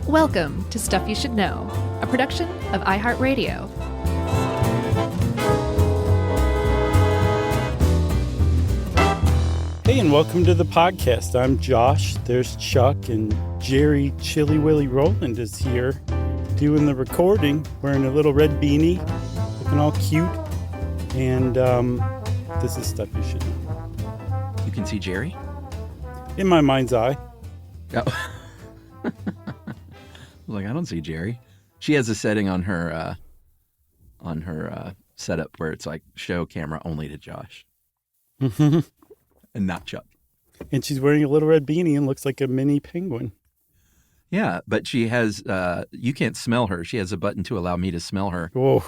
Welcome to Stuff You Should Know, a production of iHeartRadio. Hey, and welcome to the podcast. I'm Josh. There's Chuck, and Jerry Chili Willy Rowland is here doing the recording, wearing a little red beanie, looking all cute. And this is Stuff You Should Know. You can see Jerry? In my mind's eye. Oh. Like, I don't see Jerry. She has a setting on her setup where it's like show camera only to Josh. And not Chuck. And she's wearing a little red beanie and looks like a mini penguin. Yeah, but she has, you can't smell her. She has a button to allow me to smell her. Whoa.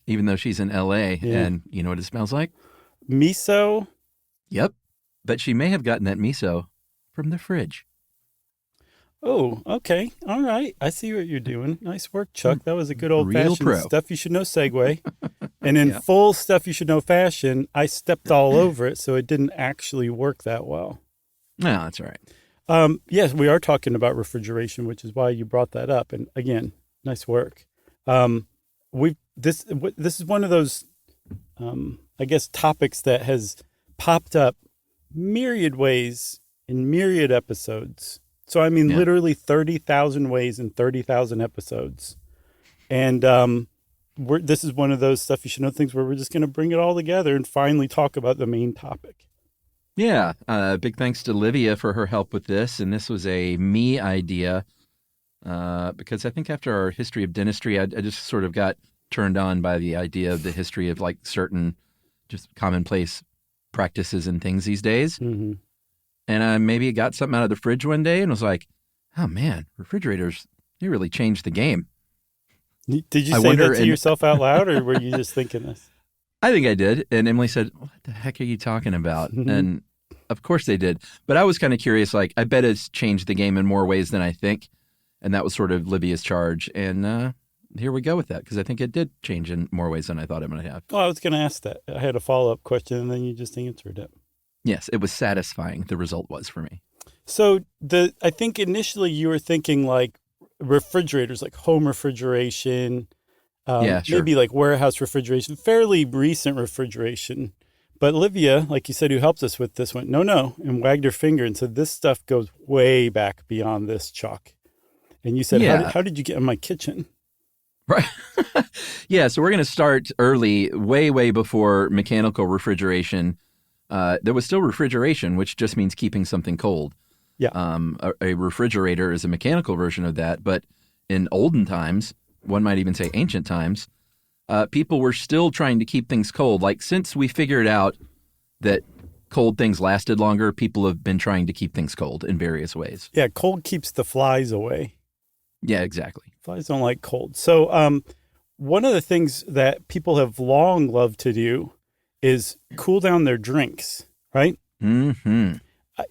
Even though she's in L.A. Yeah. And you know what it smells like? Miso? Yep. But she may have gotten that miso from the fridge. Oh, okay. All right. I see what you're doing. Nice work, Chuck. That was a good old-fashioned Stuff You Should Know segue. And in full Stuff You Should Know fashion, I stepped all over it, so it didn't actually work that well. No, that's all right. Yes, we are talking about refrigeration, which is why you brought that up. And again, nice work. This is one of those, I guess, topics that has popped up myriad ways in myriad episodes. So, I mean, literally 30,000 ways in 30,000 episodes. And this is one of those Stuff You Should Know things where we're just going to bring it all together and finally talk about the main topic. Yeah. Big thanks to Livia for her help with this. And this was a me idea because I think after our history of dentistry, I just sort of got turned on by the idea of the history of like certain just commonplace practices and things these days. Mm-hmm. And I maybe got something out of the fridge one day and was like, oh, man, refrigerators, they really changed the game. Did you say that to yourself out loud, or were you just thinking this? I think I did. And Emily said, what the heck are you talking about? Mm-hmm. And of course they did. But I was kind of curious, like, I bet it's changed the game in more ways than I think. And that was sort of Livia's charge. And here we go with that, because I think it did change in more ways than I thought it might have. Oh, I was going to ask that. I had a follow-up question, and then you just answered it. Yes, it was satisfying. The result was for me. So I think initially you were thinking like refrigerators, like home refrigeration, sure. Maybe like warehouse refrigeration, fairly recent refrigeration. But Livia, like you said, who helped us with this, went, no, and wagged her finger and said, this stuff goes way back beyond this, Chuck. And you said, how did you get in my kitchen? Right. Yeah, so we're going to start early, way before mechanical refrigeration. There was still refrigeration, which just means keeping something cold. Yeah. A refrigerator is a mechanical version of that. But in olden times, one might even say ancient times, people were still trying to keep things cold. Like, since we figured out that cold things lasted longer, people have been trying to keep things cold in various ways. Yeah, cold keeps the flies away. Yeah, exactly. Flies don't like cold. So one of the things that people have long loved to do is cool down their drinks, right? Mm-hmm.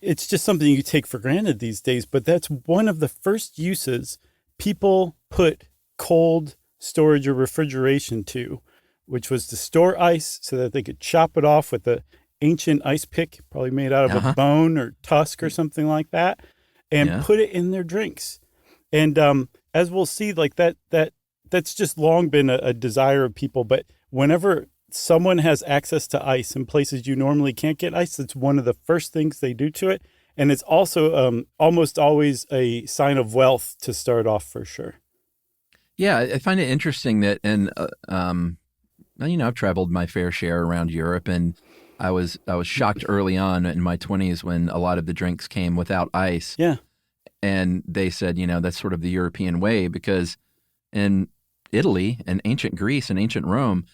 It's just something you take for granted these days, but that's one of the first uses people put cold storage or refrigeration to, which was to store ice so that they could chop it off with an ancient ice pick, probably made out of a bone or tusk or something like that, and put it in their drinks. And as we'll see, like that's just long been a desire of people, but whenever someone has access to ice in places you normally can't get ice, it's one of the first things they do to it. And it's also almost always a sign of wealth to start off, for sure. Yeah, I find it interesting that, and I've traveled my fair share around Europe, and I was shocked early on in my 20s when a lot of the drinks came without ice. Yeah. And they said, that's sort of the European way, because in Italy and ancient Greece and ancient Rome,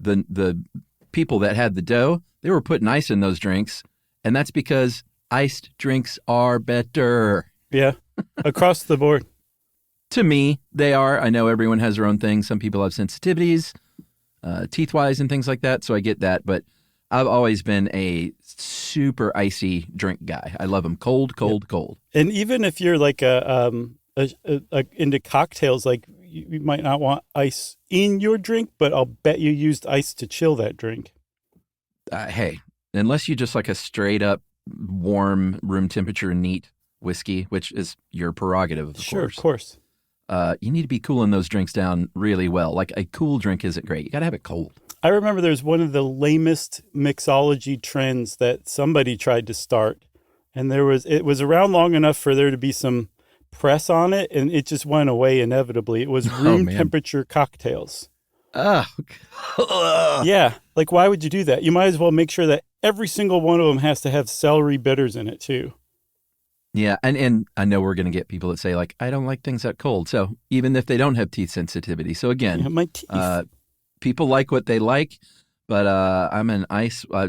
the people that had the dough, they were putting ice in those drinks, and that's because iced drinks are better. Yeah, across the board. To me, they are. I know everyone has their own thing. Some people have sensitivities, teeth-wise and things like that, so I get that. But I've always been a super icy drink guy. I love them cold. And even if you're like into cocktails, like you might not want ice in your drink, but I'll bet you used ice to chill that drink. Hey, unless you just like a straight up warm room temperature neat whiskey, which is your prerogative, of Sure, course. of course. You need to be cooling those drinks down really well. Like a cool drink isn't great. You got to have it cold. I remember there's one of the lamest mixology trends that somebody tried to start. And it was around long enough for there to be some press on it, and it just went away inevitably. It was room temperature cocktails. Oh, yeah. Like, why would you do that? You might as well make sure that every single one of them has to have celery bitters in it, too. yeah. And I know we're going to get people that say, like, I don't like things that cold. So even if they don't have teeth sensitivity. So again, Yeah, my teeth. People like what they like. But I'm an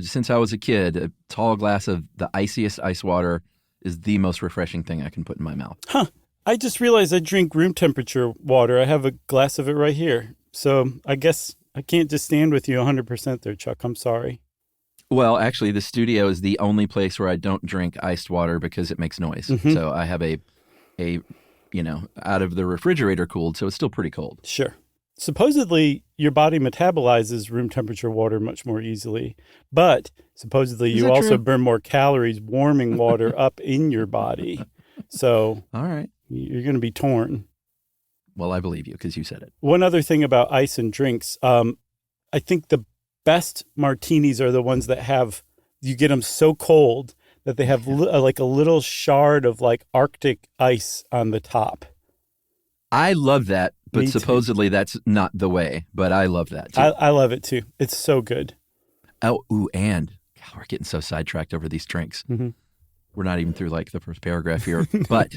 since I was a kid, a tall glass of the iciest ice water is the most refreshing thing I can put in my mouth. Huh. I just realized I drink room temperature water. I have a glass of it right here. So I guess I can't just stand with you 100% there, Chuck. I'm sorry. Well, actually, the studio is the only place where I don't drink iced water because it makes noise. Mhm. So I have a out of the refrigerator cooled, so it's still pretty cold. Sure. Supposedly, your body metabolizes room temperature water much more easily, but supposedly Is you that also true? burn more calories warming water up in your body. So All right. you're going to be torn. Well, I believe you because you said it. One other thing about ice and drinks, I think the best martinis are the ones that you get them so cold that they have like a little shard of like Arctic ice on the top. I love that, but Me too. supposedly that's not the way. But I love that too. I love it too. It's so good. And God, we're getting so sidetracked over these drinks. Mhm. We're not even through like the first paragraph here. But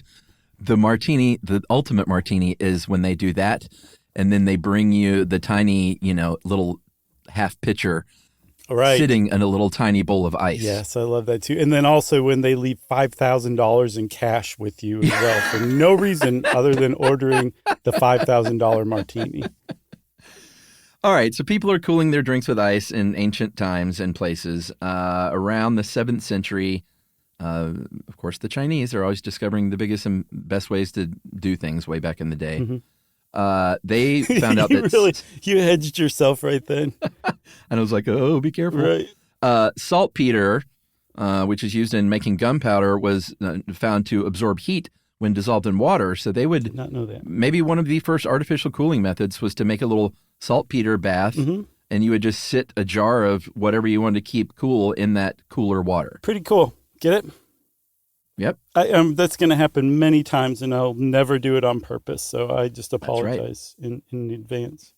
the martini, the ultimate martini is when they do that, and then they bring you the tiny, little half pitcher Right. sitting in a little tiny bowl of ice. Yes, I love that too. And then also when they leave $5,000 in cash with you as well for no reason other than ordering the $5,000 martini. All right, so people are cooling their drinks with ice in ancient times and places. Around the 7th century, of course, the Chinese are always discovering the biggest and best ways to do things way back in the day. Mm-hmm. They found out that you hedged yourself right then. and I was like, oh, be careful. Right. Saltpeter, which is used in making gunpowder, was found to absorb heat when dissolved in water. So they would Did not know that. maybe one of the first artificial cooling methods was to make a little saltpeter bath, Mhm. and you would just sit a jar of whatever you wanted to keep cool in that cooler water. Pretty cool. Get it? Yep. That's going to happen many times, and I'll never do it on purpose. So I just apologize in advance.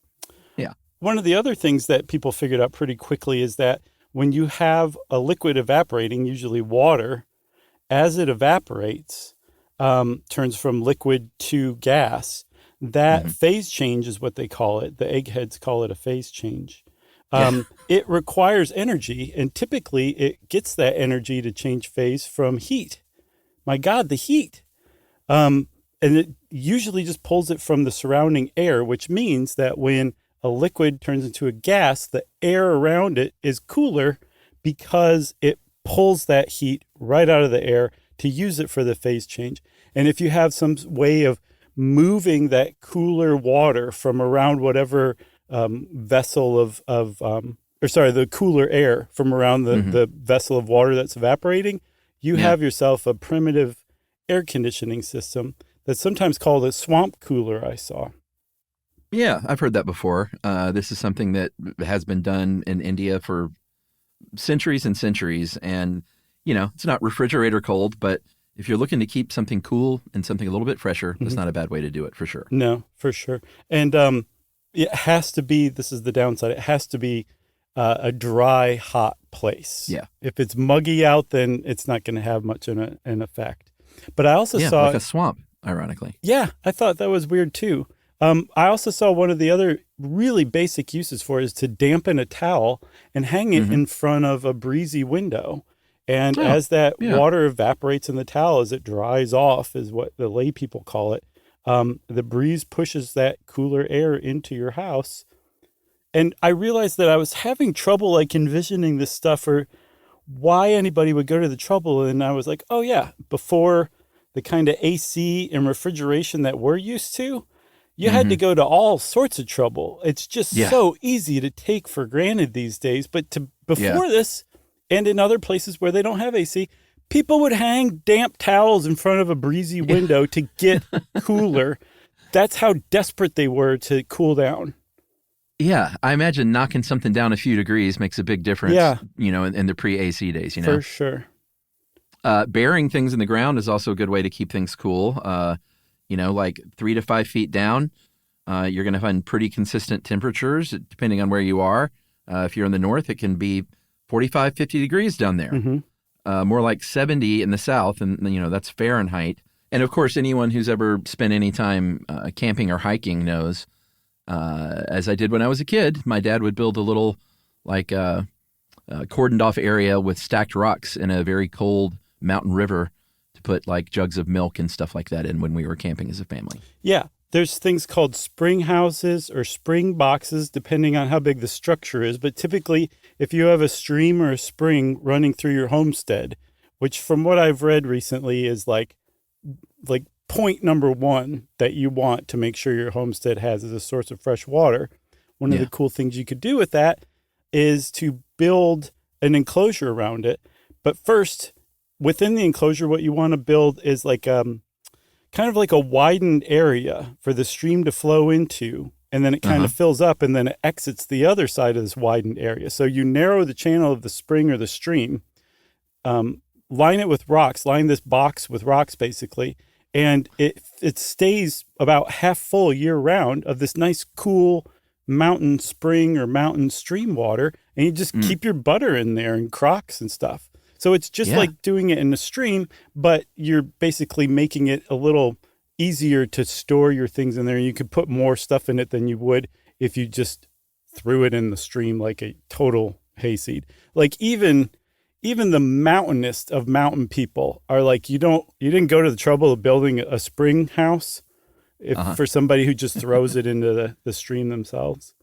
Yeah. One of the other things that people figured out pretty quickly is that when you have a liquid evaporating, usually water, as it evaporates, turns from liquid to gas, that phase change is what they call it. The eggheads call it a phase change. It requires energy, and typically it gets that energy to change phase from heat. My God, the heat. And it usually just pulls it from the surrounding air, which means that when a liquid turns into a gas, the air around it is cooler because it pulls that heat right out of the air to use it for the phase change. And if you have some way of moving that cooler water from around whatever vessel the cooler air from around the vessel of water that's evaporating, you have yourself a primitive air conditioning system that's sometimes called a swamp cooler, I saw. Yeah, I've heard that before. This is something that has been done in India for centuries and centuries. And, it's not refrigerator cold, but if you're looking to keep something cool and something a little bit fresher, that's not a bad way to do it for sure. No, for sure. And it has to be, this is the downside, it has to be a dry, hot place. Yeah. If it's muggy out, then it's not going to have much an effect. But I also saw... like a swamp, ironically. Yeah, I thought that was weird too. I also saw one of the other really basic uses for it is to dampen a towel and hang it in front of a breezy window. And as that water evaporates in the towel, as it dries off, is what the lay people call it, the breeze pushes that cooler air into your house. And I realized that I was having trouble like envisioning this stuff or why anybody would go to the trouble. And I was like, oh yeah, before the kind of AC and refrigeration that we're used to, you had to go to all sorts of trouble. It's just so easy to take for granted these days. But before this, and in other places where they don't have AC, People would hang damp towels in front of a breezy window to get cooler. That's how desperate they were to cool down. Yeah, I imagine knocking something down a few degrees makes a big difference, Yeah. In the pre-AC days, For sure. Burying things in the ground is also a good way to keep things cool. Like 3 to 5 feet down, you're going to find pretty consistent temperatures depending on where you are. If you're in the north, it can be 45, 50 degrees down there. Mm-hmm. More like 70 in the south, and that's Fahrenheit. And of course, anyone who's ever spent any time camping or hiking knows, as I did when I was a kid, my dad would build a little cordoned off area with stacked rocks in a very cold mountain river to put like jugs of milk and stuff like that in when we were camping as a family. Yeah. There's things called spring houses or spring boxes, depending on how big the structure is. But typically, if you have a stream or a spring running through your homestead, which from what I've read recently is like point number one that you want to make sure your homestead has as a source of fresh water. One of the cool things you could do with that is to build an enclosure around it. But first, within the enclosure, what you want to build is like kind of like a widened area for the stream to flow into, and then it kind of fills up, and then it exits the other side of this widened area. So you narrow the channel of the spring or the stream, line it with rocks, line this box with rocks basically, and it stays about half full year round of this nice cool mountain spring or mountain stream water, and you just keep your butter in there and crocks and stuff. So it's just like doing it in a stream, but you're basically making it a little easier to store your things in there. You could put more stuff in it than you would if you just threw it in the stream like a total hayseed. Like even the mountainest of mountain people are like, you didn't go to the trouble of building a spring house for somebody who just throws it into the stream themselves.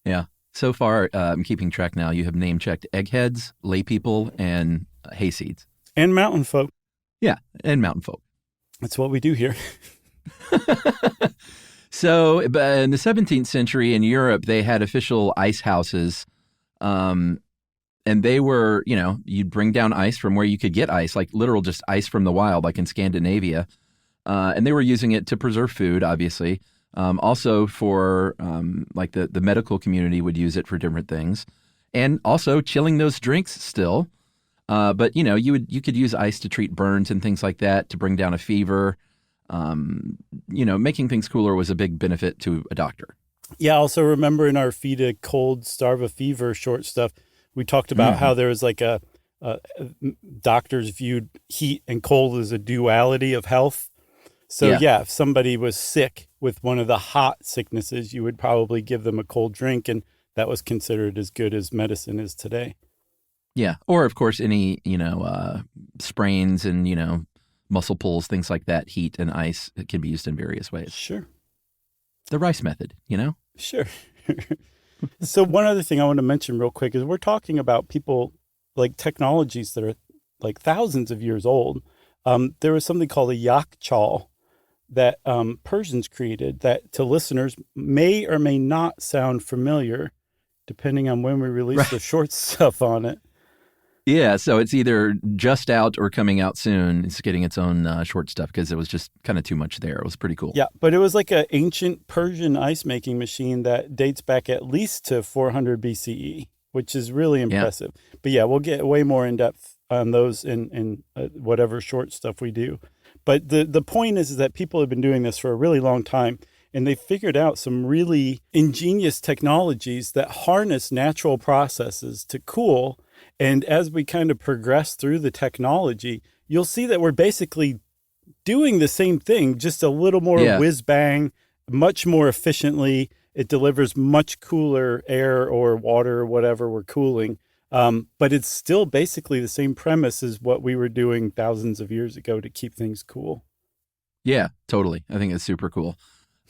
Yeah. So far, I'm keeping track now. You have name-checked eggheads, lay people, and hayseeds. And mountain folk. Yeah, and mountain folk. That's what we do here. So in the 17th century in Europe, they had official ice houses. And they were, you'd bring down ice from where you could get ice, like literal just ice from the wild, like in Scandinavia. And they were using it to preserve food, obviously. Also for like the medical community would use it for different things, and also chilling those drinks still. But you could use ice to treat burns and things like that, to bring down a fever. Making things cooler was a big benefit to a doctor. Yeah. Also remember in our Feed a Cold, Starve a Fever short stuff, we talked about how there was like doctors viewed heat and cold as a duality of health. So if somebody was sick with one of the hot sicknesses, you would probably give them a cold drink, and that was considered as good as medicine is today. Yeah. Or of course, any, sprains and, muscle pulls, things like that, heat and ice, it can be used in various ways. Sure. The rice method, Sure. So one other thing I want to mention real quick is we're talking about people like technologies that are like thousands of years old. There was something called a yak chal that Persians created that to listeners may or may not sound familiar depending on when we release the short stuff on it. Yeah, so it's either just out or coming out soon. It's getting its own short stuff because it was just kind of too much there. It was pretty cool. Yeah, but it was like an ancient Persian ice making machine that dates back at least to 400 BCE, which is really impressive. Yeah. But yeah, we'll get way more in depth on those in whatever short stuff we do. But the point is that people have been doing this for a really long time, and they figured out some really ingenious technologies that harness natural processes to cool. And as we kind of progress through the technology, you'll see that we're basically doing the same thing, just a little more whiz bang, much more efficiently. It delivers much cooler air or water or whatever we're cooling. But it's still basically the same premise as what we were doing thousands of years ago to keep things cool. Yeah, totally. I think it's super cool.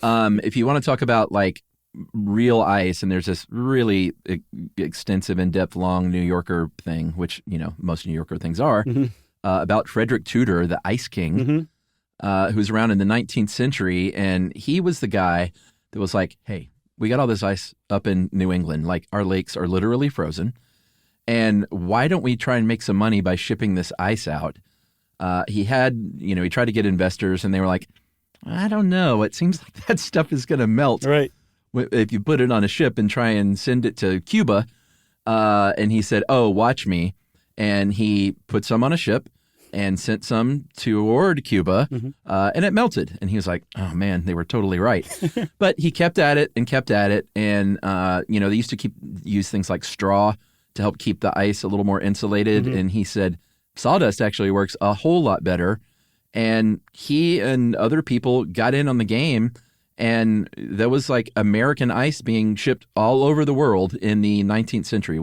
If you want to talk about like real ice, and there's this really extensive, in-depth, long New Yorker thing, which, most New Yorker things are, about Frederick Tudor, the Ice King, who's around in the 19th century. And he was the guy that was like, hey, we got all this ice up in New England. Like, our lakes are literally frozen. And why don't we try and make some money by shipping this ice out? he tried to get investors, and they were like, I don't know. It seems like that stuff is going to melt Right. if you put it on a ship and try and send it to Cuba. And he said, oh, watch me. And he put some on a ship and sent some toward Cuba, and it melted. And he was like, oh, man, they were totally right. But he kept at it. And, they used to use things like straw to help keep the ice a little more insulated. And he said sawdust actually works a whole lot better. And he and other people got in on the game. And there was like American ice being shipped all over the world in the 19th century,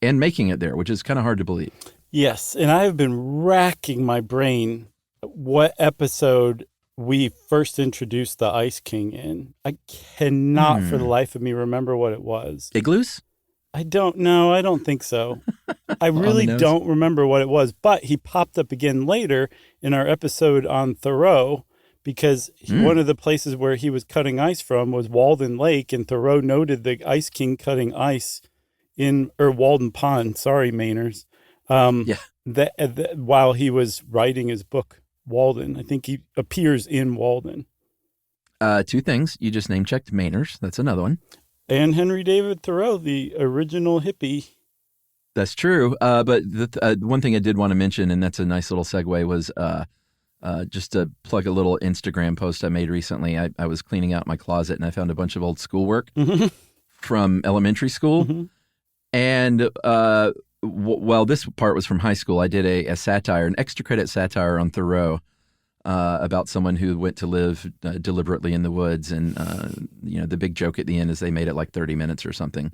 and making it there, which is kind of hard to believe. Yes, and I have been racking my brain what episode we first introduced the Ice King in. I cannot for the life of me remember what it was. Igloos? I don't know. I don't think so. I really don't remember what it was, but he popped up again later in our episode on Thoreau, because one of the places where he was cutting ice from was Walden Lake, and Thoreau noted the Ice King cutting ice Walden Pond. Sorry, Mainers. While he was writing his book, Walden. I think he appears in Walden. Two things. You just name-checked Mainers. That's another one. And Henry David Thoreau, the original hippie. That's true. But the one thing I did want to mention, and that's a nice little segue, was just to plug a little Instagram post I made recently. I was cleaning out my closet, and I found a bunch of old schoolwork from elementary school. And well, this part was from high school. I did a satire, an extra credit satire on Thoreau about someone who went to live deliberately in the woods. And, the big joke at the end is they made it like 30 minutes or something.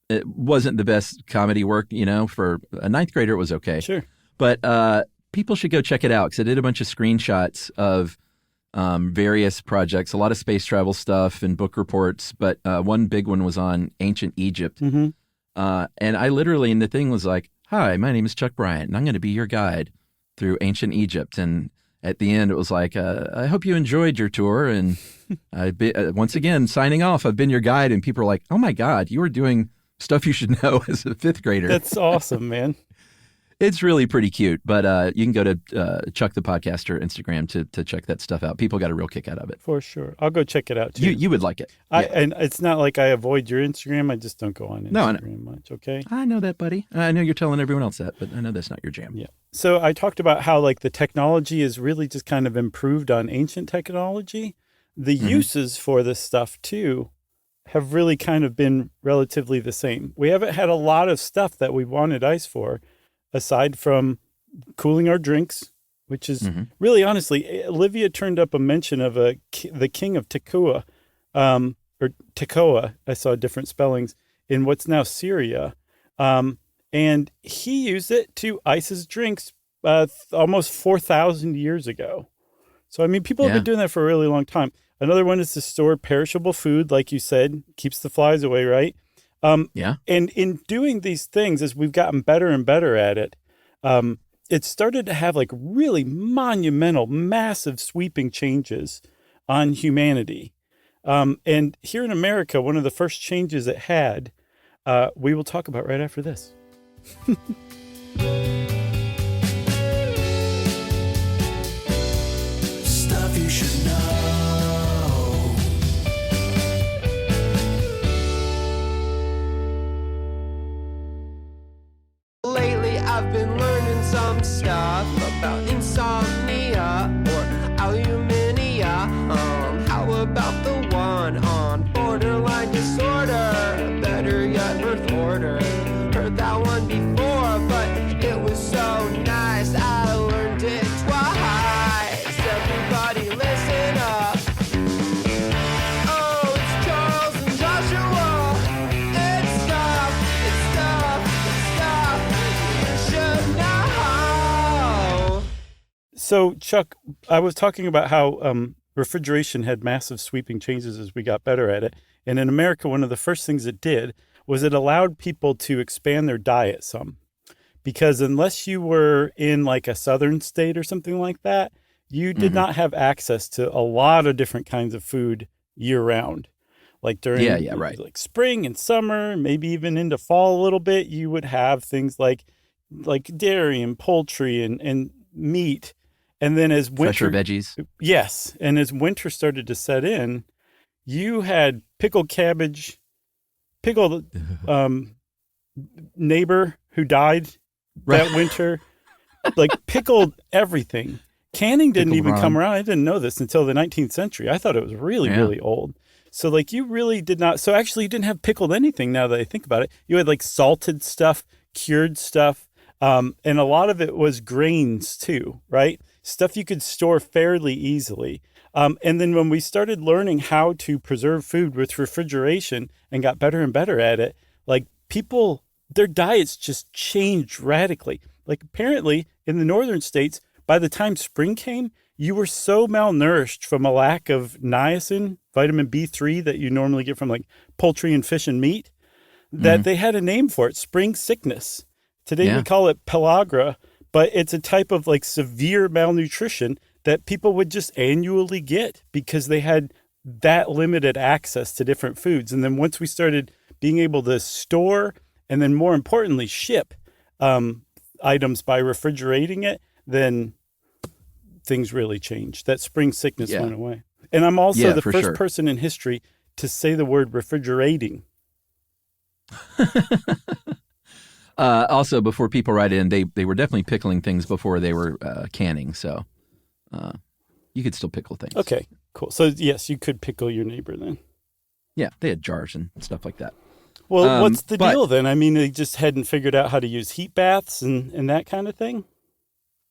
It wasn't the best comedy work, for a ninth grader, it was okay. Sure. But people should go check it out, because I did a bunch of screenshots of various projects, a lot of space travel stuff and book reports. But one big one was on ancient Egypt. And I literally, and the thing was like, hi, my name is Chuck Bryant, and I'm going to be your guide through ancient Egypt. And at the end, it was like, I hope you enjoyed your tour. And once again, signing off, I've been your guide. And people are like, oh, my God, you were doing stuff you should know as a fifth grader. That's awesome, man. It's really pretty cute, but you can go to Chuck the Podcaster Instagram to check that stuff out. People got a real kick out of it. For sure. I'll go check it out, too. You would like it. And it's not like I avoid your Instagram. I just don't go on Instagram much, okay? I know that, buddy. I know you're telling everyone else that, but I know that's not your jam. Yeah. So I talked about how the technology is really just kind of improved on ancient technology. The uses for this stuff, too, have really kind of been relatively the same. We haven't had a lot of stuff that we wanted ice for, aside from cooling our drinks, which is really, honestly, Olivia turned up a mention of the king of Tekoa, or Tekoa, I saw different spellings, in what's now Syria. And he used it to ice his drinks almost 4,000 years ago. So, I mean, people have been doing that for a really long time. Another one is to store perishable food, like you said, keeps the flies away, right? And in doing these things, as we've gotten better and better at it, it started to have really monumental, massive, sweeping changes on humanity. And here in America, one of the first changes it had, we will talk about right after this. Stuff you should know. Lately I've been learning some stuff about insomnia or alumnia. How about the one on borderline disorder? Better yet, birth order. Heard that one before, but it was so nice I learned it twice. Everybody listen up. Oh, it's Charles and Joshua. It's stuff you should know. So, Chuck, I was talking about how refrigeration had massive sweeping changes as we got better at it. And in America, one of the first things it did was it allowed people to expand their diet some. Because unless you were in a southern state or something like that, you did not have access to a lot of different kinds of food year round. During spring and summer, maybe even into fall a little bit, you would have things like dairy and poultry and meat. And then as winter, Fresher veggies. yes, and as winter started to set in, you had pickled cabbage, pickled neighbor who died that winter, like pickled everything. Canning didn't Pickled even come Ron. around. I didn't know this until the 19th century. I thought it was really, Yeah. really old. So like you really did not. So actually you didn't have pickled anything now that I think about it. You had like salted stuff, cured stuff. And a lot of it was grains too, right? Stuff you could store fairly easily. And then when we started learning how to preserve food with refrigeration and got better and better at it, like people, their diets just changed radically. Like apparently in the northern states, by the time spring came, you were so malnourished from a lack of niacin, vitamin B3 that you normally get from like poultry and fish and meat, that they had a name for it, spring sickness. Today we call it pellagra, but it's a type of like severe malnutrition that people would just annually get because they had that limited access to different foods. And then once we started being able to store and then more importantly ship items by refrigerating it, then things really changed. That spring sickness went away. And I'm also the first person in history to say the word refrigerating. Also, before people write in, they were definitely pickling things before they were canning. So you could still pickle things. Okay, cool. So yes, you could pickle your neighbor then. Yeah, they had jars and stuff like that. Well, what's the deal then? I mean, they just hadn't figured out how to use heat baths and that kind of thing?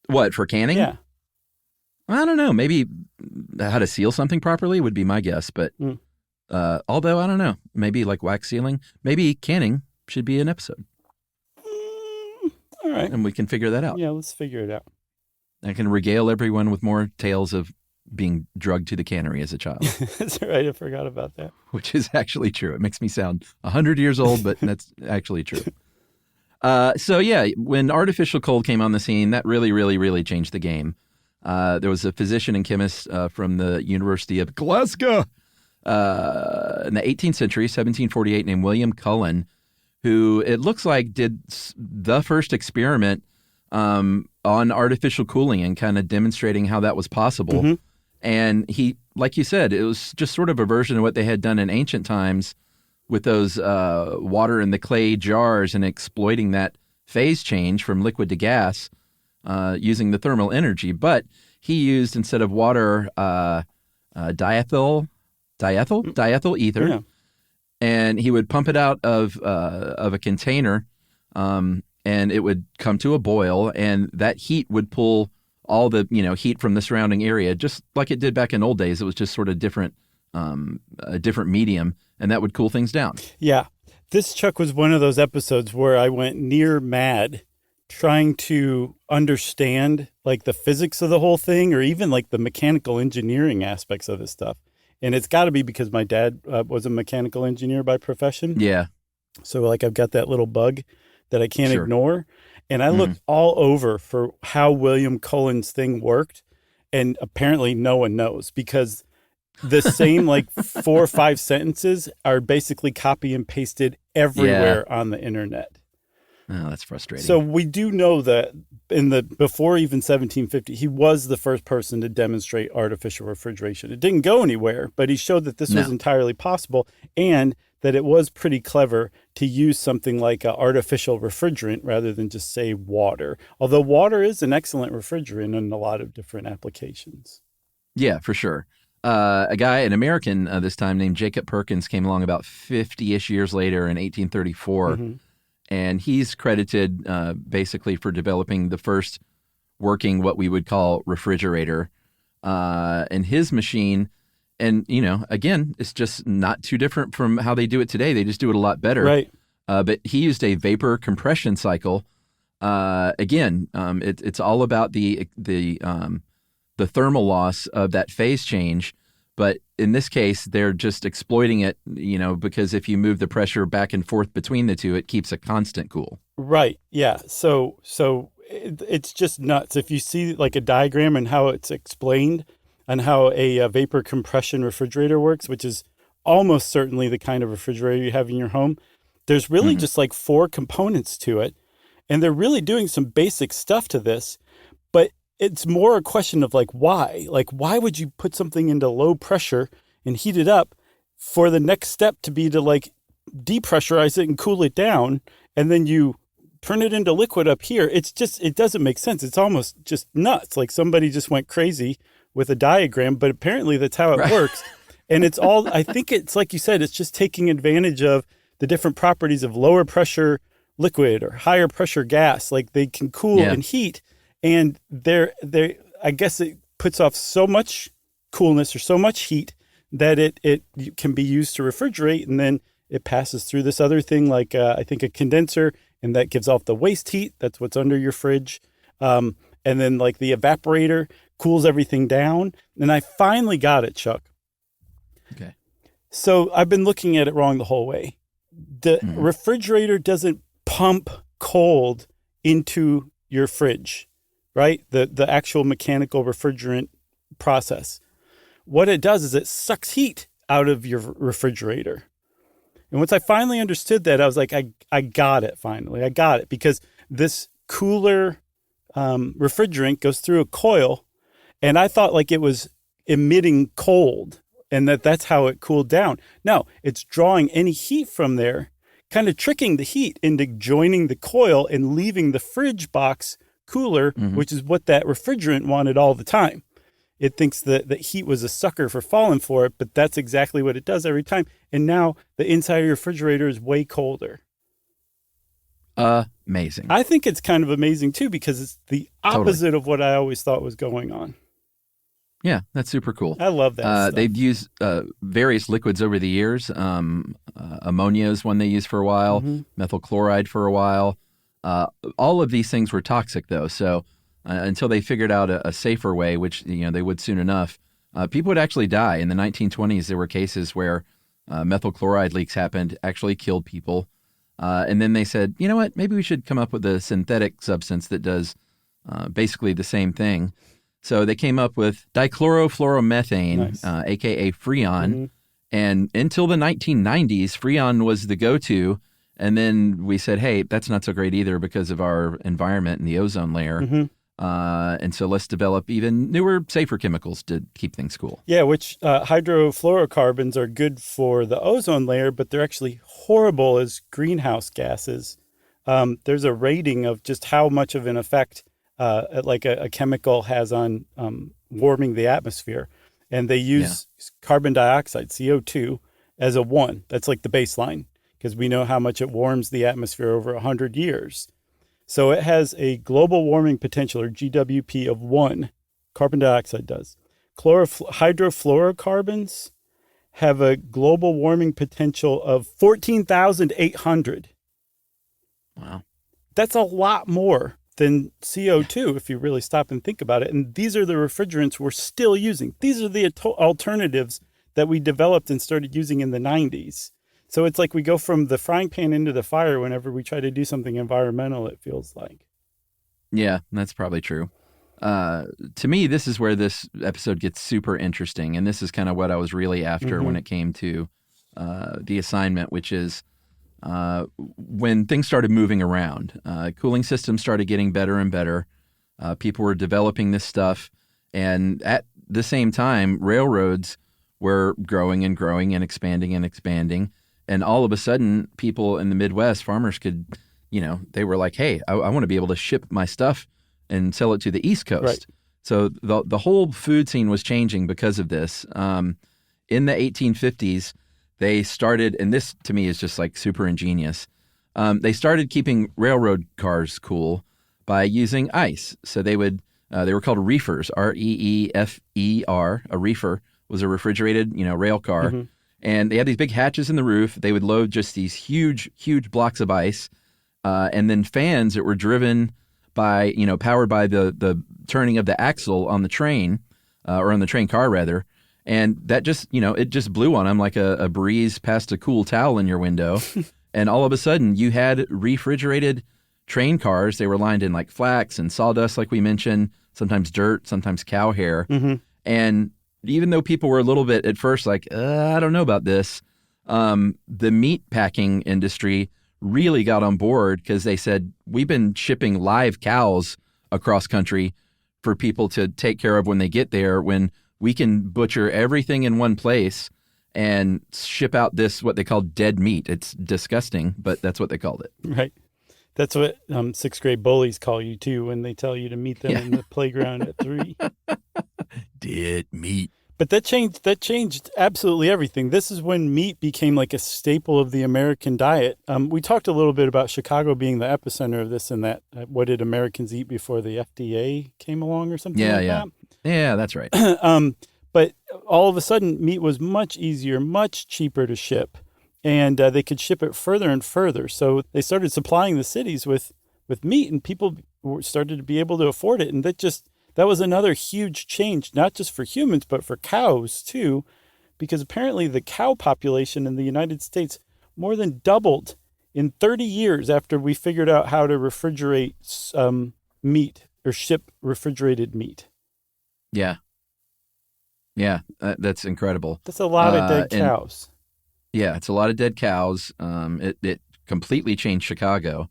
What, for canning? Yeah. I don't know. Maybe how to seal something properly would be my guess. But although, I don't know. Maybe like wax sealing. Maybe canning should be an episode. All right. And we can figure that out. Yeah, let's figure it out. I can regale everyone with more tales of being drugged to the cannery as a child. That's right. I forgot about that. Which is actually true. It makes me sound 100 years old, but that's actually true. So yeah, when artificial cold came on the scene, that really, really, really changed the game. There was a physician and chemist from the University of Glasgow in the 18th century, 1748, named William Cullen, who it looks like did the first experiment on artificial cooling and kind of demonstrating how that was possible. Mm-hmm. And he, like you said, it was just sort of a version of what they had done in ancient times with those water in the clay jars and exploiting that phase change from liquid to gas using the thermal energy. But he used, instead of water, diethyl ether. Yeah. And he would pump it out of a container, and it would come to a boil, and that heat would pull all the heat from the surrounding area, just like it did back in old days. It was just sort of different, a different medium, and that would cool things down. Yeah, this, Chuck, was one of those episodes where I went near mad trying to understand like the physics of the whole thing, or even like the mechanical engineering aspects of this stuff. And it's got to be because my dad was a mechanical engineer by profession. Yeah. So like I've got that little bug that I can't ignore. And I looked all over for how William Cullen's thing worked. And apparently no one knows, because the same like 4 or 5 sentences are basically copy and pasted everywhere on the internet. Oh, that's frustrating. So we do know that before even 1750, he was the first person to demonstrate artificial refrigeration. It didn't go anywhere, but he showed that this was entirely possible, and that it was pretty clever to use something like an artificial refrigerant rather than just say water. Although water is an excellent refrigerant in a lot of different applications. Yeah, for sure. An American this time named Jacob Perkins came along about 50-ish years later in 1834. Mm-hmm. And he's credited basically for developing the first working what we would call refrigerator. And his machine, and, again, it's just not too different from how they do it today. They just do it a lot better. Right. But he used a vapor compression cycle. It's all about the thermal loss of that phase change. But in this case, they're just exploiting it, because if you move the pressure back and forth between the two, it keeps a constant cool. Right. Yeah. So it's just nuts. If you see like a diagram and how it's explained and how a vapor compression refrigerator works, which is almost certainly the kind of refrigerator you have in your home, there's really just like 4 components to it. And they're really doing some basic stuff to this. But it's more a question of like, why? Like, why would you put something into low pressure and heat it up for the next step to be to like depressurize it and cool it down, and then you turn it into liquid up here? It's just, it doesn't make sense. It's almost just nuts. Like somebody just went crazy with a diagram, but apparently that's how it works. And it's all, I think it's like you said, it's just taking advantage of the different properties of lower pressure liquid or higher pressure gas. Like they can cool and heat, and I guess it puts off so much coolness or so much heat that it can be used to refrigerate, and then it passes through this other thing like I think a condenser, and that gives off the waste heat. That's what's under your fridge. And then like the evaporator cools everything down. And I finally got it, Chuck. Okay. So I've been looking at it wrong the whole way. The refrigerator doesn't pump cold into your fridge, right? The actual mechanical refrigerant process. What it does is it sucks heat out of your refrigerator. And once I finally understood that, I was like, I got it finally. I got it, because this cooler refrigerant goes through a coil, and I thought like it was emitting cold and that's how it cooled down. No, it's drawing any heat from there, kind of tricking the heat into joining the coil and leaving the fridge box cooler, which is what that refrigerant wanted all the time. It thinks that heat was a sucker for falling for it, but that's exactly what it does every time. And now the inside of your refrigerator is way colder. Amazing. I think it's kind of amazing too, because it's the opposite of what I always thought was going on. Yeah, that's super cool. I love that stuff. They've used various liquids over the years. Ammonia is one they used for a while, methyl chloride for a while. All of these things were toxic, though. So until they figured out a safer way, which they would soon enough, people would actually die. In the 1920s, there were cases where methyl chloride leaks happened, actually killed people. And then they said, you know what, maybe we should come up with a synthetic substance that does basically the same thing. So they came up with dichlorofluoromethane, a.k.a. Freon. And until the 1990s, Freon was the go-to. And then we said, hey, that's not so great either because of our environment and the ozone layer. And so let's develop even newer, safer chemicals to keep things cool. Yeah, which hydrofluorocarbons are good for the ozone layer, but they're actually horrible as greenhouse gases. There's a rating of just how much of an effect like a chemical has on warming the atmosphere. And they use carbon dioxide, CO2, as a 1. That's like the baseline, because we know how much it warms the atmosphere over 100 years. So it has a global warming potential, or GWP, of 1. Carbon dioxide does. Hydrofluorocarbons have a global warming potential of 14,800. Wow. That's a lot more than CO2 if you really stop and think about it. And these are the refrigerants we're still using. These are the alternatives that we developed and started using in the 90s. So it's like we go from the frying pan into the fire whenever we try to do something environmental, it feels like. Yeah, that's probably true. To me, this is where this episode gets super interesting. And this is kind of what I was really after when it came to the assignment, which is when things started moving around. Cooling systems started getting better and better. People were developing this stuff. And at the same time, railroads were growing and growing and expanding and expanding. And all of a sudden, people in the Midwest, farmers could, they were like, hey, I want to be able to ship my stuff and sell it to the East Coast. Right. So the whole food scene was changing because of this. In the 1850s, they started, and this to me is just like super ingenious, they started keeping railroad cars cool by using ice. So they were called reefers, R-E-E-F-E-R. A reefer was a refrigerated, rail car. And they had these big hatches in the roof. They would load just these huge, huge blocks of ice. And then fans that were driven by, powered by the turning of the axle on the train, or on the train car rather. And that just, it just blew on them like a breeze past a cool towel in your window. And all of a sudden you had refrigerated train cars. They were lined in like flax and sawdust, like we mentioned, sometimes dirt, sometimes cow hair. And even though people were a little bit at first like, I don't know about this, the meat packing industry really got on board because they said, we've been shipping live cows across country for people to take care of when they get there, when we can butcher everything in one place and ship out this, what they call dead meat. It's disgusting, but that's what they called it. Right. That's what sixth grade bullies call you too when they tell you to meet them in the playground at 3. Dead meat. But that changed absolutely everything. This is when meat became like a staple of the American diet. We talked a little bit about Chicago being the epicenter of this and that. What did Americans eat before the FDA came along or something like that? Yeah, that's right. But all of a sudden, meat was much easier, much cheaper to ship, and they could ship it further and further. So they started supplying the cities with meat, and people started to be able to afford it. And that was another huge change, not just for humans, but for cows too, because apparently the cow population in the United States more than doubled in 30 years after we figured out how to refrigerate meat or ship refrigerated meat. Yeah. Yeah, that's incredible. That's a lot of dead cows. Yeah, it's a lot of dead cows. It completely changed Chicago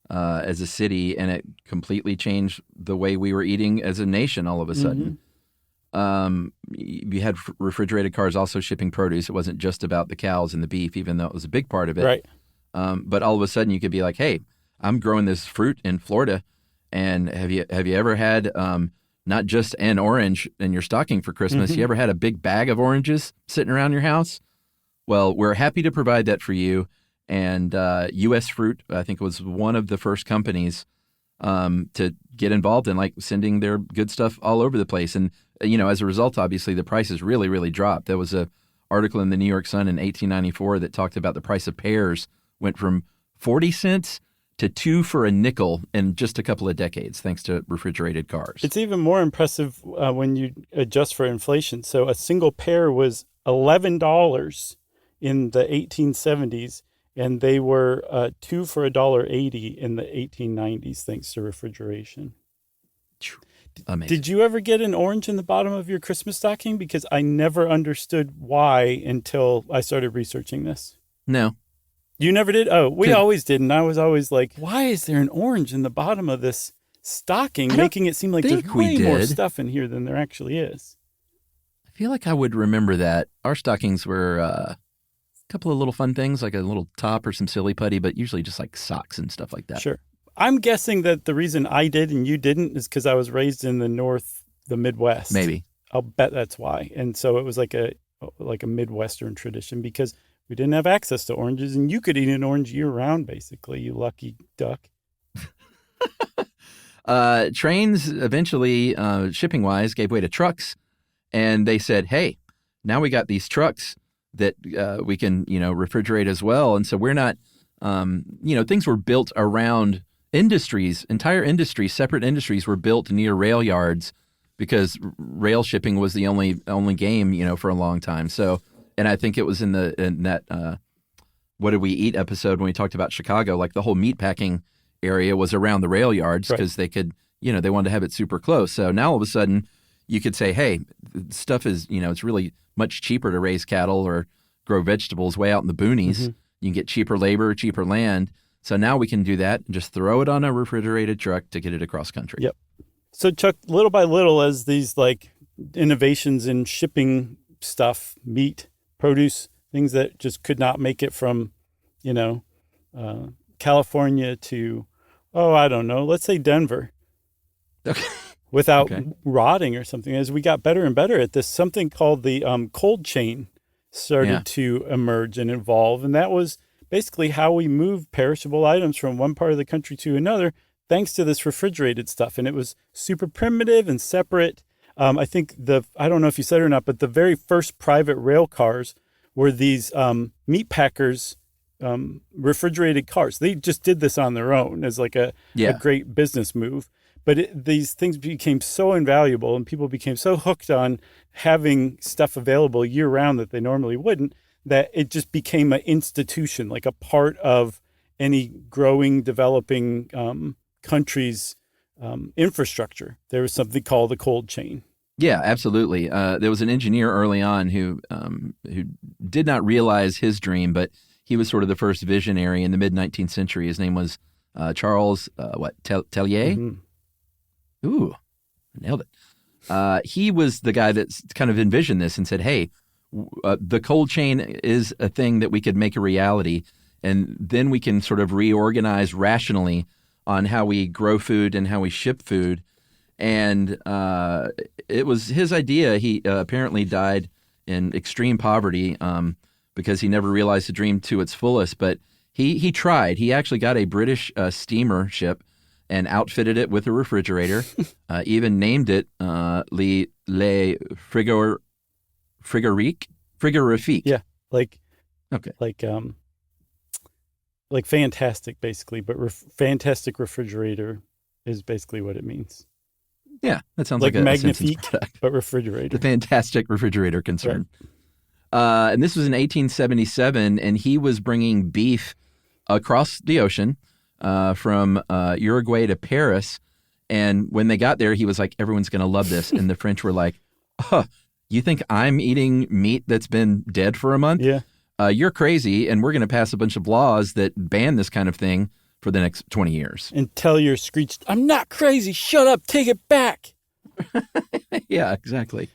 as a city, and it completely changed the way we were eating as a nation all of a sudden. You had refrigerated cars also shipping produce. It wasn't just about the cows and the beef, even though it was a big part of it. Right. But all of a sudden you could be like, hey, I'm growing this fruit in Florida, and have you ever had not just an orange in your stocking for Christmas? You ever had a big bag of oranges sitting around your house? Well, we're happy to provide that for you. And U.S. Fruit, I think, was one of the first companies to get involved in like sending their good stuff all over the place. And, as a result, obviously, the prices really, really dropped. There was an article in the New York Sun in 1894 that talked about the price of pears went from 40 cents to 2 for a nickel in just a couple of decades, thanks to refrigerated cars. It's even more impressive when you adjust for inflation. So a single pear was $11 in the 1870s, and they were 2 for $1.80 in the 1890s, thanks to refrigeration. Amazing. Did you ever get an orange in the bottom of your Christmas stocking? Because I never understood why until I started researching this. No. You never did? Oh, we always did. And I was always like, why is there an orange in the bottom of this stocking, making it seem like there's way more stuff in here than there actually is? I feel like I would remember that. Our stockings were a couple of little fun things, like a little top or some silly putty, but usually just like socks and stuff like that. Sure. I'm guessing that the reason I did and you didn't is because I was raised in the Midwest. Maybe. I'll bet that's why. And so it was like a Midwestern tradition because we didn't have access to oranges, and you could eat an orange year-round, basically, you lucky duck. Trains eventually, shipping-wise, gave way to trucks, and they said, hey, now we got these trucks that we can, refrigerate as well. And so we're not, things were built around industries, entire industries, separate industries were built near rail yards because rail shipping was the only game, for a long time. So, and I think it was in that What Did We Eat episode when we talked about Chicago, like the whole meatpacking area was around the rail yards because they could, they wanted to have it super close. So now all of a sudden you could say, hey, stuff is, it's really much cheaper to raise cattle or grow vegetables way out in the boonies. You can get cheaper labor, cheaper land. So now we can do that and just throw it on a refrigerated truck to get it across country. Yep. So Chuck, little by little, as these like innovations in shipping stuff, meat, produce, things that just could not make it from, California to, I don't know, let's say Denver. Okay. Without rotting or something. As we got better and better at this, something called the cold chain started to emerge and evolve. And that was basically how we moved perishable items from one part of the country to another, thanks to this refrigerated stuff. And it was super primitive and separate. I think I don't know if you said it or not, but the very first private rail cars were these meat packers refrigerated cars. They just did this on their own as like a great business move. But these things became so invaluable and people became so hooked on having stuff available year round that they normally wouldn't, that it just became an institution, like a part of any growing, developing country's infrastructure. There was something called the cold chain. Yeah, absolutely. There was an engineer early on who did not realize his dream, but he was sort of the first visionary in the mid-19th century. His name was Charles Tellier. Mm-hmm. Ooh, Nailed it. He was the guy that kind of envisioned this and said, hey, the cold chain is a thing that we could make a reality, and then we can sort of reorganize rationally on how we grow food and how we ship food. And it was his idea. He apparently died in extreme poverty because he never realized the dream to its fullest. But he tried. He actually got a British steamer ship and outfitted it with a refrigerator, even named it Le Frigorifique. Yeah, like Okay. like fantastic, basically, but fantastic refrigerator is basically what it means. Yeah, that sounds Like like a magnifique, Simpsons product. but refrigerator. The fantastic refrigerator concern. And this was in 1877, and he was bringing beef across the ocean from Uruguay to Paris. And when they got there, he was like, everyone's going to love this. And the French were like, you think I'm eating meat that's been dead for a month? Yeah. You're crazy, and we're going to pass a bunch of laws that ban this kind of thing for the next 20 years. And tell your screeched, I'm not crazy. Shut up. Take it back. Yeah, exactly.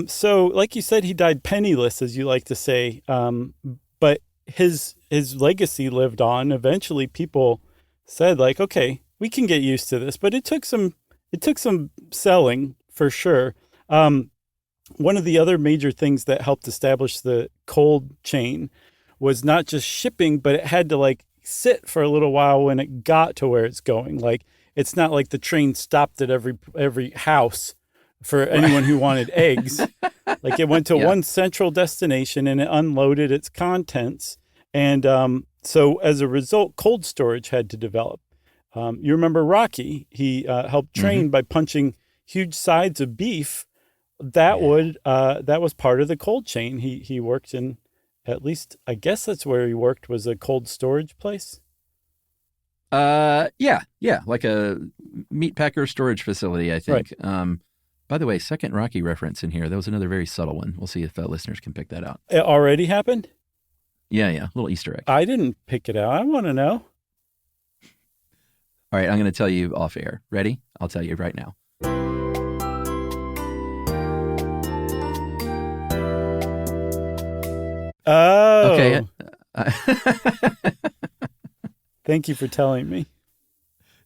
So like you said, he died penniless, as you like to say. But his legacy lived on. Eventually people said like, okay, we can get used to this, but it took some selling for sure. One of the other major things that helped establish the cold chain was not just shipping, but it had to like sit for a little while when it got to where it's going. Like, it's not like the train stopped at every house for anyone who wanted eggs. Like, it went to one central destination and it unloaded its contents. And so as a result, cold storage had to develop. You remember Rocky? He helped train by punching huge sides of beef. That was part of the cold chain. He worked in, at least I guess that's where he worked, was a cold storage place. Yeah, like a meat packer storage facility, I think. Right. By the way, second Rocky reference in here. That was another very subtle one. We'll see if listeners can pick that out. It already happened? Yeah, little Easter egg. I didn't pick it out. I want to know. All right, I'm going to tell you off air. Ready? I'll tell you right now. Oh. Okay. Thank you for telling me.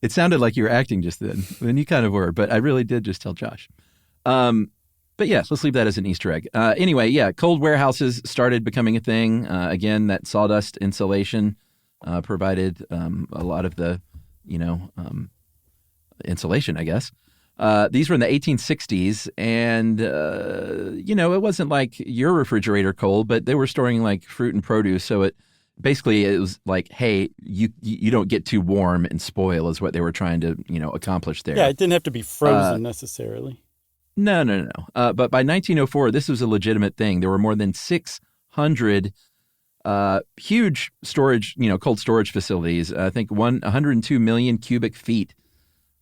It sounded like you were acting just then, and you kind of were, but I really did just tell Josh. But yes, let's leave that as an Easter egg. Anyway, yeah, cold warehouses started becoming a thing. Again, that sawdust insulation provided a lot of the, insulation, I guess. These were in the 1860s, and, it wasn't like your refrigerator cold, but they were storing like fruit and produce. So it was like, hey, you don't get too warm and spoil is what they were trying to, accomplish there. Yeah, it didn't have to be frozen necessarily. No. But by 1904, this was a legitimate thing. There were more than 600 huge storage, cold storage facilities. I think 102 million cubic feet.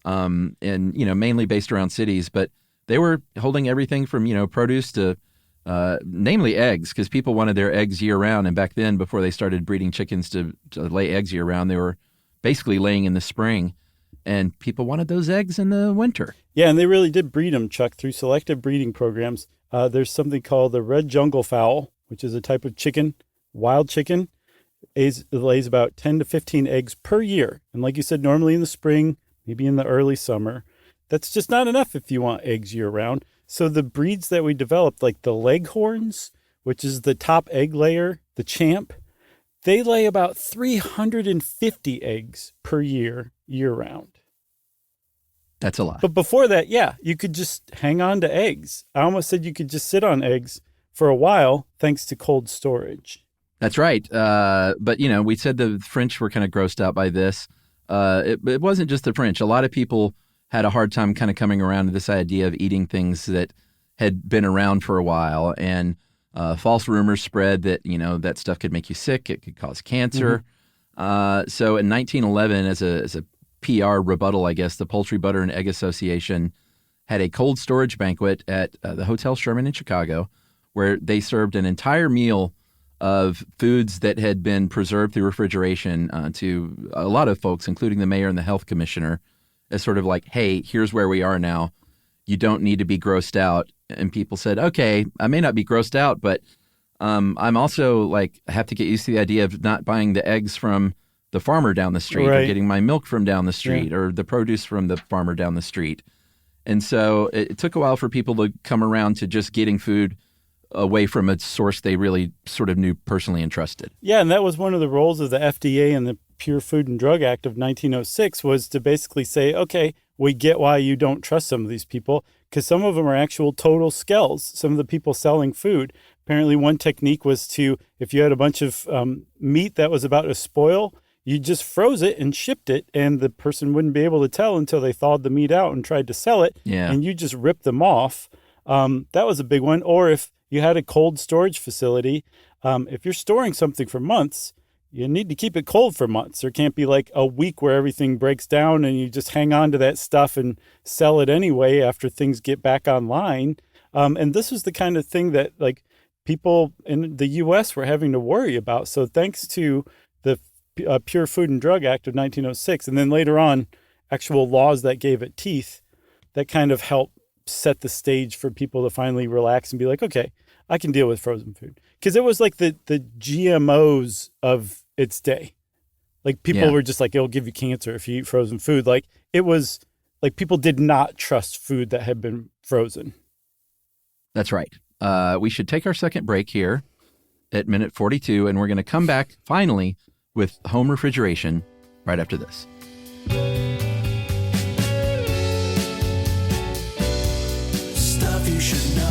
And, mainly based around cities, but they were holding everything from, produce to, namely eggs, because people wanted their eggs year round. And back then, before they started breeding chickens to lay eggs year round, they were basically laying in the spring, and people wanted those eggs in the winter. Yeah. And they really did breed them, Chuck, through selective breeding programs. There's something called the red jungle fowl, which is a type of chicken, wild chicken. It lays about 10 to 15 eggs per year. And like you said, normally in the spring, maybe in the early summer. That's just not enough if you want eggs year round. So the breeds that we developed, like the leghorns, which is the top egg layer, the champ, they lay about 350 eggs per year round. That's a lot. But before that, yeah, you could just hang on to eggs. I almost said you could just sit on eggs for a while thanks to cold storage. That's right. But, we said the French were kind of grossed out by this. It wasn't just the French. A lot of people had a hard time kind of coming around to this idea of eating things that had been around for a while. And false rumors spread that, that stuff could make you sick. It could cause cancer. So in 1911, as a PR rebuttal, I guess, the Poultry, Butter, and Egg Association had a cold storage banquet at the Hotel Sherman in Chicago, where they served an entire meal of foods that had been preserved through refrigeration to a lot of folks, including the mayor and the health commissioner, as sort of like, hey, here's where we are now. you don't need to be grossed out. And people said, okay, I may not be grossed out, but I'm also like, I have to get used to the idea of not buying the eggs from the farmer down the street, or getting my milk from down the street, or the produce from the farmer down the street. And so it took a while for people to come around to just getting food away from a source they really sort of knew personally and trusted. Yeah, and that was one of the roles of the FDA and the Pure Food and Drug Act of 1906, was to basically say, okay, we get why you don't trust some of these people, because some of them are actual total skells, some of the people selling food. Apparently one technique was to, if you had a bunch of meat that was about to spoil, you just froze it and shipped it, and the person wouldn't be able to tell until they thawed the meat out and tried to sell it, and you just ripped them off. That was a big one. Or if you had a cold storage facility, if you're storing something for months, you need to keep it cold for months. There can't be like a week where everything breaks down and you just hang on to that stuff and sell it anyway after things get back online. And this was the kind of thing that like people in the U.S. were having to worry about. So thanks to the Pure Food and Drug Act of 1906, and then later on, actual laws that gave it teeth, that kind of helped set the stage for people to finally relax and be like, okay, I can deal with frozen food. Because it was like the GMOs of its day. Like people were just like, it'll give you cancer if you eat frozen food. Like it was like people did not trust food that had been frozen. That's right. We should take our second break here at minute 42, and we're going to come back finally with home refrigeration right after this. Stuff you should know.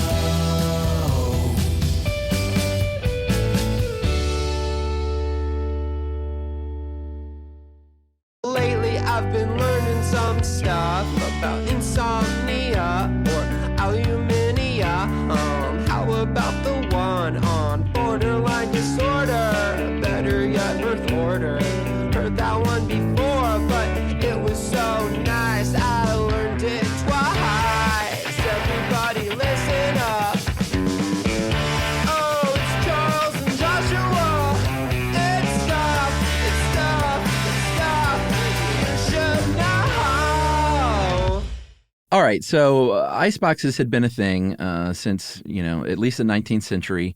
Lately I've been learning some stuff about insomnia or alumina. How about the one on borderline disorder? Better yet, birth order. Heard that one before, but it was so nice I learned it twice. Everybody listen up. Oh, it's Charles and Joshua. It's stuff you should know. All right, so iceboxes had been a thing since, at least the 19th century.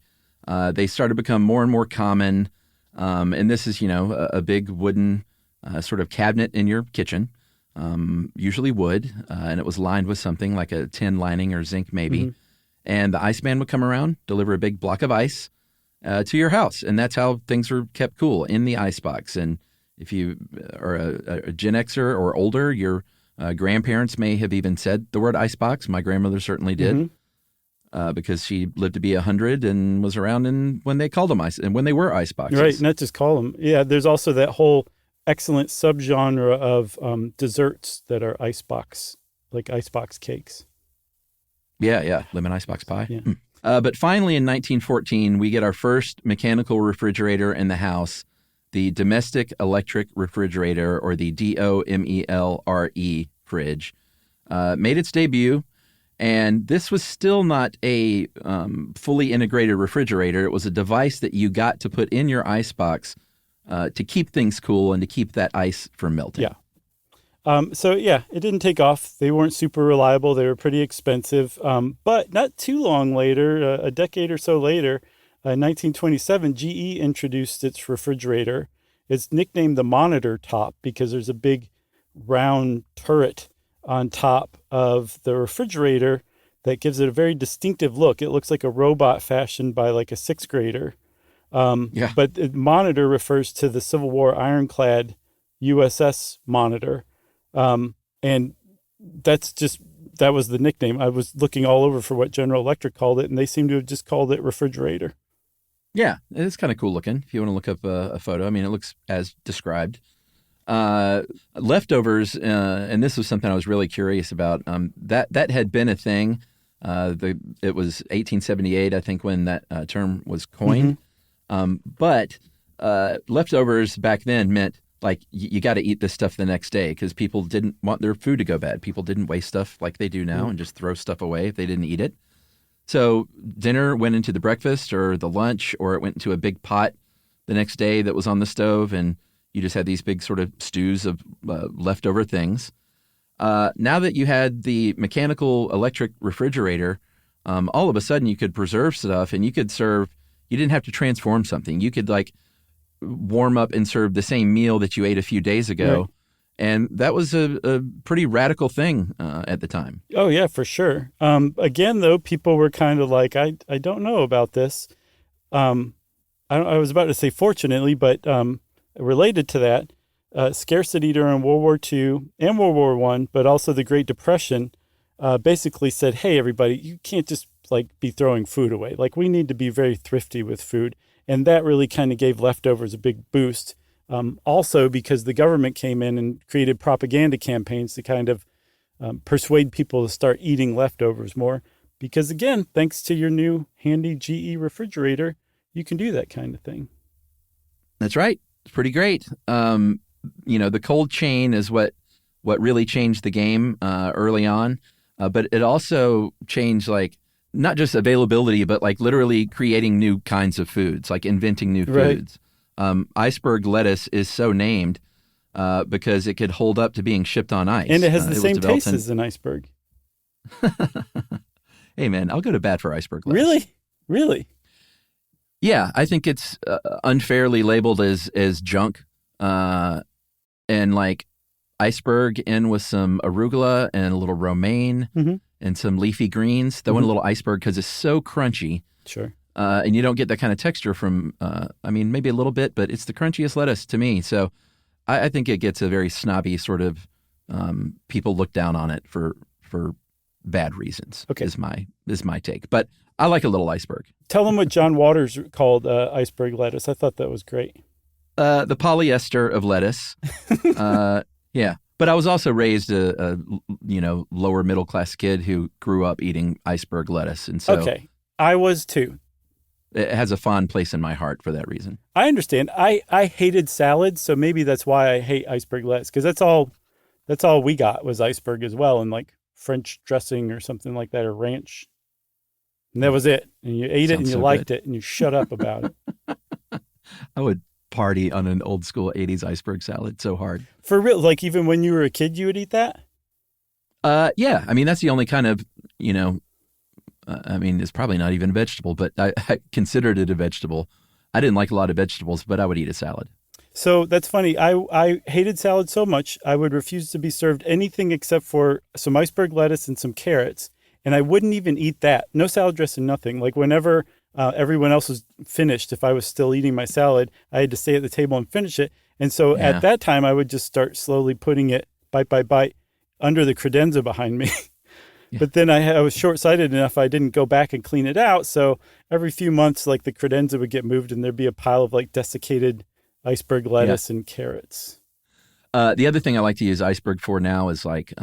They started to become more and more common. And this is, a big wooden sort of cabinet in your kitchen, usually wood, and it was lined with something like a tin lining or zinc maybe. Mm-hmm. And the iceman would come around, deliver a big block of ice to your house. And that's how things were kept cool, in the icebox. And if you are a Gen Xer or older, your grandparents may have even said the word icebox. My grandmother certainly did. Mm-hmm. Because she lived to be 100 and was around when they called them ice and when they were ice boxes. Right, not just call them. Yeah, there's also that whole excellent subgenre of desserts that are icebox, like icebox cakes. Yeah, lemon icebox pie. Yeah. But finally, in 1914, we get our first mechanical refrigerator in the house, the domestic electric refrigerator, or the DOMELRE fridge, made its debut. And this was still not a fully integrated refrigerator. It was a device that you got to put in your icebox to keep things cool and to keep that ice from melting. Yeah. It didn't take off. They weren't super reliable. They were pretty expensive. But not too long later, a decade or so later, in 1927, GE introduced its refrigerator. It's nicknamed the monitor top because there's a big round turret on top of the refrigerator that gives it a very distinctive look. It looks like a robot fashioned by like a sixth grader. But the monitor refers to the Civil War ironclad USS Monitor. And that was the nickname. I was looking all over for what General Electric called it, and they seem to have just called it refrigerator. Yeah, it's kind of cool looking. If you want to look up a photo, I mean, it looks as described. Leftovers, and this was something I was really curious about. That had been a thing. It was 1878, I think, when that term was coined. Mm-hmm. But leftovers back then meant like you got to eat this stuff the next day because people didn't want their food to go bad. People didn't waste stuff like they do now and just throw stuff away if they didn't eat it. So dinner went into the breakfast or the lunch, or it went into a big pot the next day that was on the stove, and you just had these big sort of stews of leftover things. Now that you had the mechanical electric refrigerator, all of a sudden you could preserve stuff and you could serve. You didn't have to transform something. You could like warm up and serve the same meal that you ate a few days ago. Right. And that was a pretty radical thing at the time. Oh, yeah, for sure. Again, though, people were kind of like, I don't know about this. I was about to say fortunately, but related to that, scarcity during World War II and World War I, but also the Great Depression, basically said, hey, everybody, you can't just like be throwing food away. Like we need to be very thrifty with food. And that really kind of gave leftovers a big boost. Also because the government came in and created propaganda campaigns to kind of persuade people to start eating leftovers more. Because again, thanks to your new handy GE refrigerator, you can do that kind of thing. That's right. It's pretty great. The cold chain is what really changed the game early on. But it also changed like not just availability, but like literally creating new kinds of foods, like inventing new foods. Iceberg lettuce is so named because it could hold up to being shipped on ice. And it has the same taste as an iceberg. Hey, man, I'll go to bat for iceberg lettuce. Really? Really? Yeah, I think it's unfairly labeled as junk. And like iceberg in with some arugula and a little romaine and some leafy greens. Throw in a little iceberg because it's so crunchy. Sure. And you don't get that kind of texture from, maybe a little bit, but it's the crunchiest lettuce to me. So I think it gets a very snobby sort of, people look down on it for bad reasons. Okay. Is my take. But I like a little iceberg. Tell them what John Waters called iceberg lettuce. I thought that was great. The polyester of lettuce. Yeah. But I was also raised a lower middle class kid who grew up eating iceberg lettuce. And so okay. I was too. It has a fond place in my heart for that reason. I understand. I hated salads, so maybe that's why I hate iceberg lettuce, because that's all we got was iceberg as well, and like French dressing or something like that, or ranch. And that was it. And you ate it and you liked it and you shut up about it. I would party on an old school 80s iceberg salad so hard. For real? Like even when you were a kid, you would eat that? Yeah. I mean, that's the only kind of, it's probably not even a vegetable, but I considered it a vegetable. I didn't like a lot of vegetables, but I would eat a salad. So that's funny. I hated salad so much, I would refuse to be served anything except for some iceberg lettuce and some carrots. And I wouldn't even eat that. No salad dressing, nothing. Like whenever everyone else was finished, if I was still eating my salad, I had to stay at the table and finish it. And so at that time, I would just start slowly putting it bite by bite under the credenza behind me. Yeah. But then I was short-sighted enough I didn't go back and clean it out. So every few months, like the credenza would get moved and there'd be a pile of like desiccated iceberg lettuce and carrots. The other thing I like to use iceberg for now is like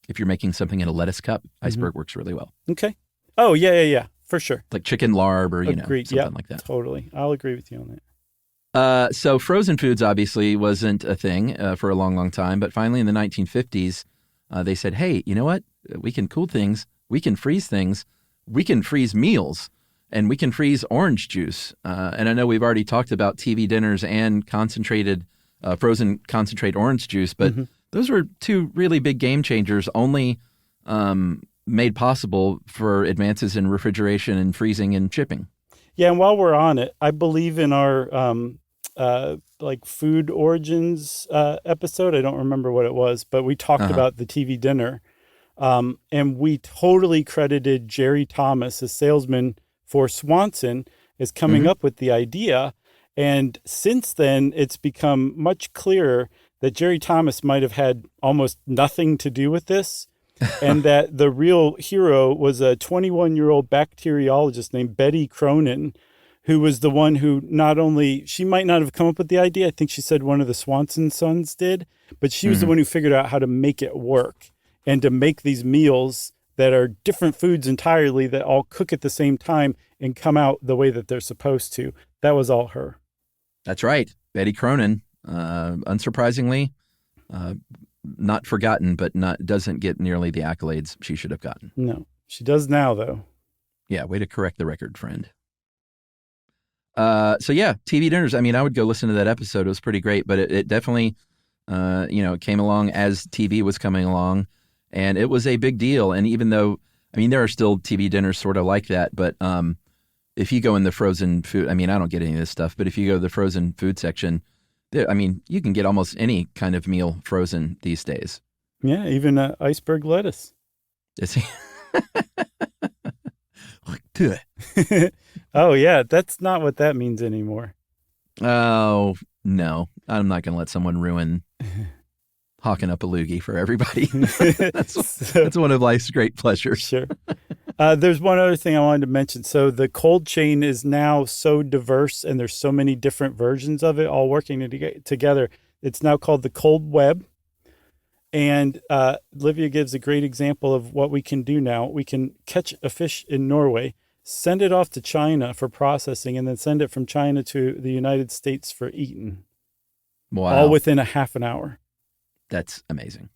if you're making something in a lettuce cup, iceberg works really well. Okay. Oh, yeah, for sure. Like chicken larb or, something like that. Totally. I'll agree with you on that. So frozen foods obviously wasn't a thing for a long, long time. But finally in the 1950s, they said, hey, you know what? We can cool things. We can freeze things. We can freeze meals. And we can freeze orange juice. And I know we've already talked about TV dinners and concentrated, frozen concentrate orange juice. But those were two really big game changers, only made possible for advances in refrigeration and freezing and shipping. Yeah, and while we're on it, I believe in our food origins episode. I don't remember what it was, but we talked about the TV dinner. And we totally credited Jerry Thomas, a salesman for Swanson, as coming up with the idea. And since then, it's become much clearer that Jerry Thomas might have had almost nothing to do with this. And that the real hero was a 21-year-old bacteriologist named Betty Cronin, who was the one who she might not have come up with the idea. I think she said one of the Swanson sons did, but she was the one who figured out how to make it work and to make these meals that are different foods entirely that all cook at the same time and come out the way that they're supposed to. That was all her. That's right. Betty Cronin, unsurprisingly, not forgotten, but doesn't get nearly the accolades she should have gotten. No, she does now, though. Yeah, way to correct the record, friend. TV dinners. I mean, I would go listen to that episode. It was pretty great, but it definitely It came along as TV was coming along, and it was a big deal. And even though, there are still TV dinners sort of like that, but if you go in the frozen food, I don't get any of this stuff, but if you go to the frozen food section, you can get almost any kind of meal frozen these days. Yeah, even iceberg lettuce. Oh, yeah, that's not what that means anymore. Oh, no. I'm not going to let someone ruin hawking up a loogie for everybody. That's one of life's great pleasures. Sure. There's one other thing I wanted to mention. So the cold chain is now so diverse, and there's so many different versions of it all working together. It's now called the cold web. And Livia gives a great example of what we can do now. We can catch a fish in Norway, send it off to China for processing, and then send it from China to the United States for eating. Wow. All within a half an hour. That's amazing.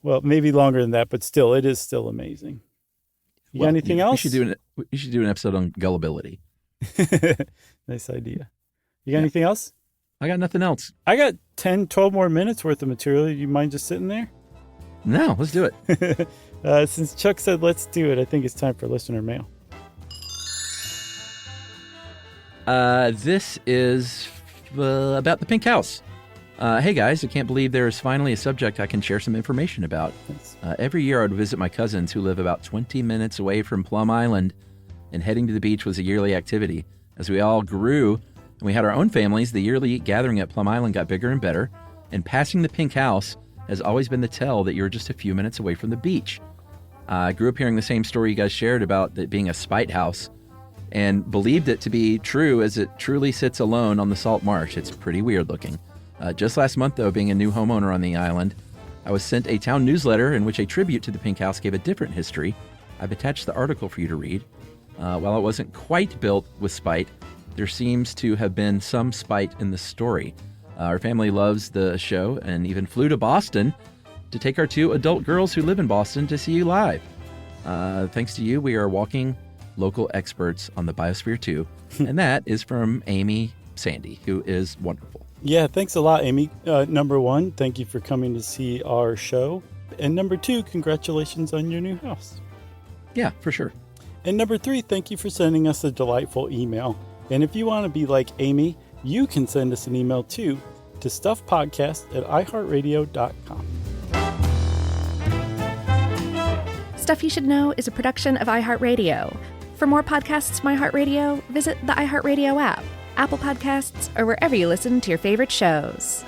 Well, maybe longer than that, but still, it is still amazing. You got anything else? We should do an episode on gullibility. Nice idea. You got anything else? I got nothing else. I got 10, 12 more minutes worth of material. You mind just sitting there? No, let's do it. Since Chuck said let's do it, I think it's time for listener mail. This is about the pink house. Hey guys, I can't believe there is finally a subject I can share some information about. Every year I would visit my cousins who live about 20 minutes away from Plum Island, and heading to the beach was a yearly activity. As we all grew and we had our own families, the yearly gathering at Plum Island got bigger and better, and passing the pink house has always been the tell that you're just a few minutes away from the beach. I grew up hearing the same story you guys shared about it being a spite house, and believed it to be true as it truly sits alone on the salt marsh. It's pretty weird looking. Just last month, though, being a new homeowner on the island, I was sent a town newsletter in which a tribute to the pink house gave a different history. I've attached the article for you to read. While it wasn't quite built with spite, there seems to have been some spite in the story. Our family loves the show and even flew to Boston to take our 2 adult girls who live in Boston to see you live. Thanks to you, we are walking local experts on the Biosphere 2. And that is from Amy Sandy, who is wonderful. Yeah, thanks a lot, Amy. Number 1, thank you for coming to see our show. And number 2, congratulations on your new house. Yeah, for sure. And number 3, thank you for sending us a delightful email. And if you want to be like Amy, you can send us an email too to stuffpodcast@iheartradio.com. Stuff You Should Know is a production of iHeartRadio. For more podcasts from iHeartRadio, visit the iHeartRadio app, Apple Podcasts, or wherever you listen to your favorite shows.